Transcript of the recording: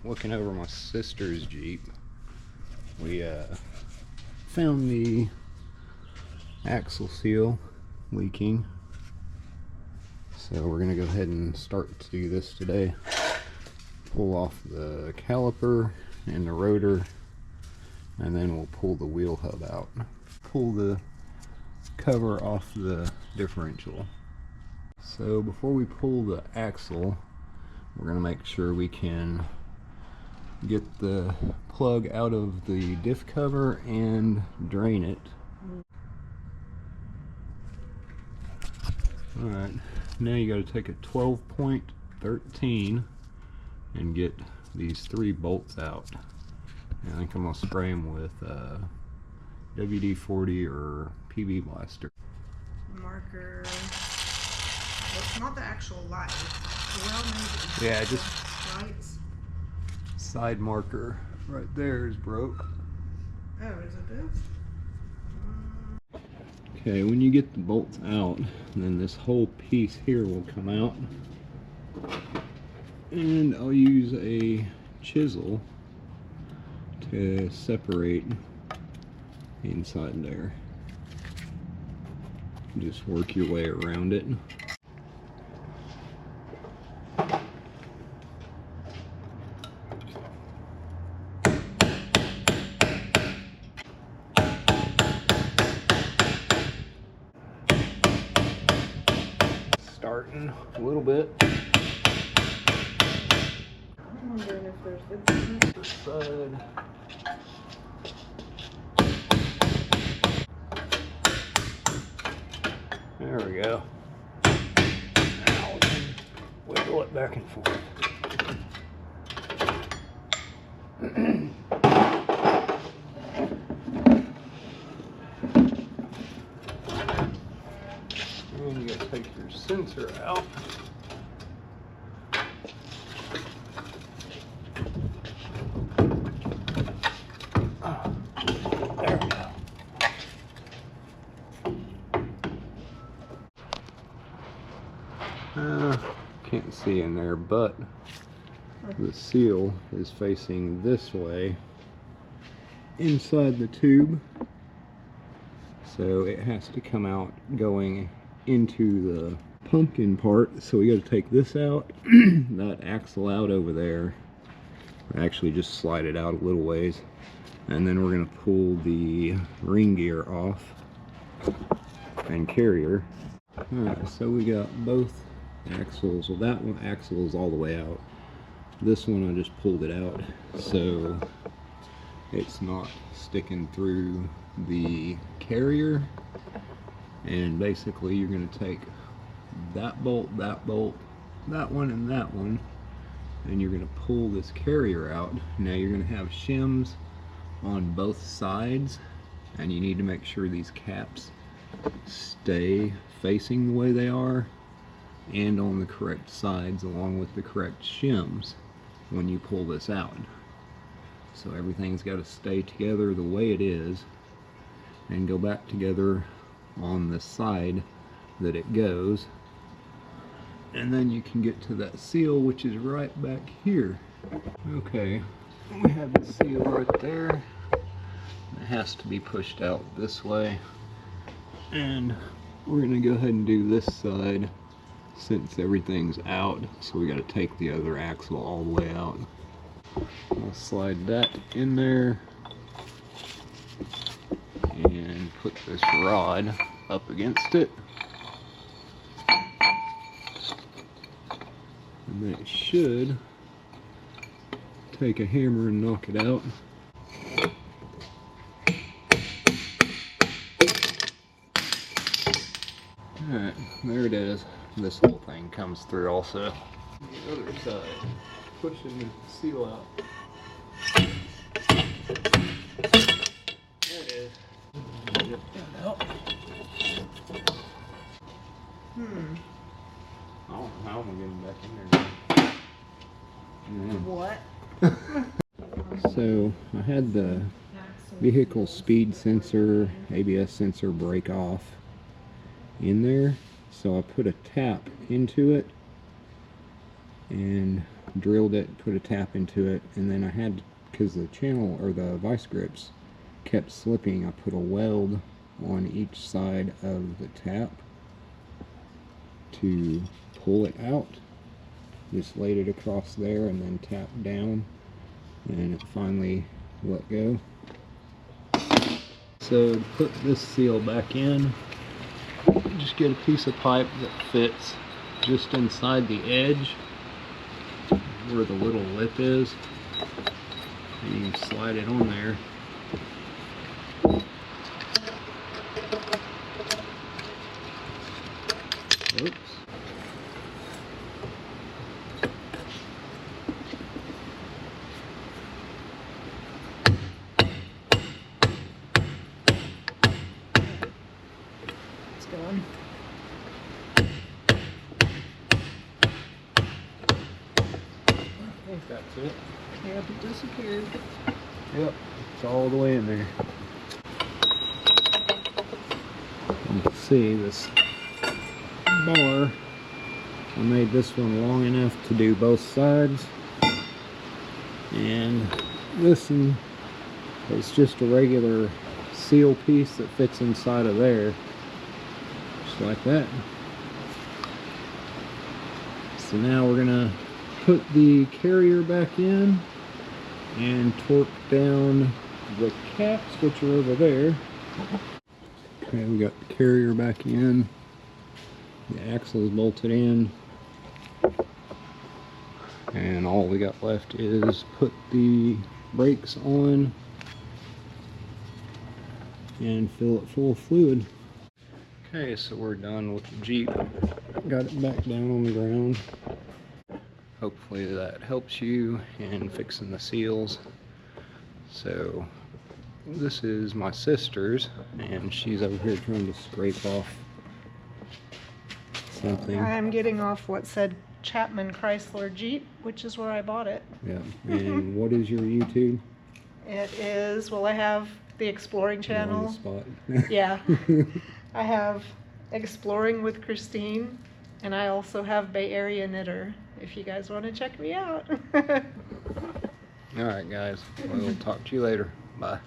looking over my sister's Jeep. We found the axle seal leaking, so we're gonna go ahead and start to do this today. Pull off the caliper and the rotor, and then we'll pull the wheel hub out. Pull the cover off the differential. So before we pull the axle, we're going to make sure we can get the plug out of the diff cover and drain it. Alright, now you got to take a 12.13 and get these 3 bolts out. I think I'm going to spray them with WD-40 or PB Blaster. Marker. Well, it's not the actual light. Yeah, just lights. Side marker right there is broke. Oh, is it this? Okay, when you get the bolts out, then this whole piece here will come out. And I'll use a chisel to separate inside there. Just work your way around it. Starting a little bit. I'm wondering if there's This side. There we go. Now we can wiggle it back and forth. And you gotta take your sensor out. There we go. Can't see in there, but the seal is facing this way inside the tube, so it has to come out going into the pumpkin part. So we got to take this out, that axle out over there, actually just slide it out a little ways, and then we're going to pull the ring gear off and carrier. Alright, so we got both axles. Well, that one axle is all the way out. This one I just pulled it out so it's not sticking through the carrier. And basically you're going to take that bolt, that one, and that one, and you're going to pull this carrier out. Now you're going to have shims on both sides, and you need to make sure these caps stay facing the way they are and on the correct sides along with the correct shims when you pull this out. So everything's got to stay together the way it is and go back together on the side that it goes, and then you can get to that seal, which is right back here. Okay, we have the seal right there. It has to be pushed out this way, and we're going to go ahead and do this side since everything's out, so we got to take the other axle all the way out. I'll slide that in there and put this rod up against it, and then it should take a hammer and knock it out. Alright, there it is. This whole thing comes through also. The other side, pushing the seal out. There it is. Get that out. Oh, how am I getting back in there? What? So I had the vehicle speed sensor, ABS sensor break off in there. So I put a tap into it and drilled it, put a tap into it, and then I had, because the channel or the vice grips kept slipping, I put a weld on each side of the tap to pull it out. Just laid it across there and then tapped down, and it finally let go. So to put this seal back in, just get a piece of pipe that fits just inside the edge where the little lip is, and you can slide it on there. Oops. It's going. I think that's it. Yep, it disappeared. Yep, it's all the way in there. You can see this bar, I made this one long enough to do both sides, and this one is just a regular seal piece that fits inside of there, just like that. So now we're gonna put the carrier back in and torque down the caps, which are over there. Okay, we got the carrier back in, the axle is bolted in, and all we got left is put the brakes on and fill it full of fluid. Okay, so we're done with the Jeep. Got it back down on the ground. Hopefully that helps you in fixing the seals. So this is my sister's, and she's over here trying to scrape off something. I'm getting off what said Chapman Chrysler Jeep, which is where I bought it. Yeah, and what is your YouTube? It is, well, I have the Exploring You're on channel. the spot. Yeah. I have Exploring with Christine, and I also have Bay Area Knitter, if you guys want to check me out. Alright guys, we'll talk to you later. Bye.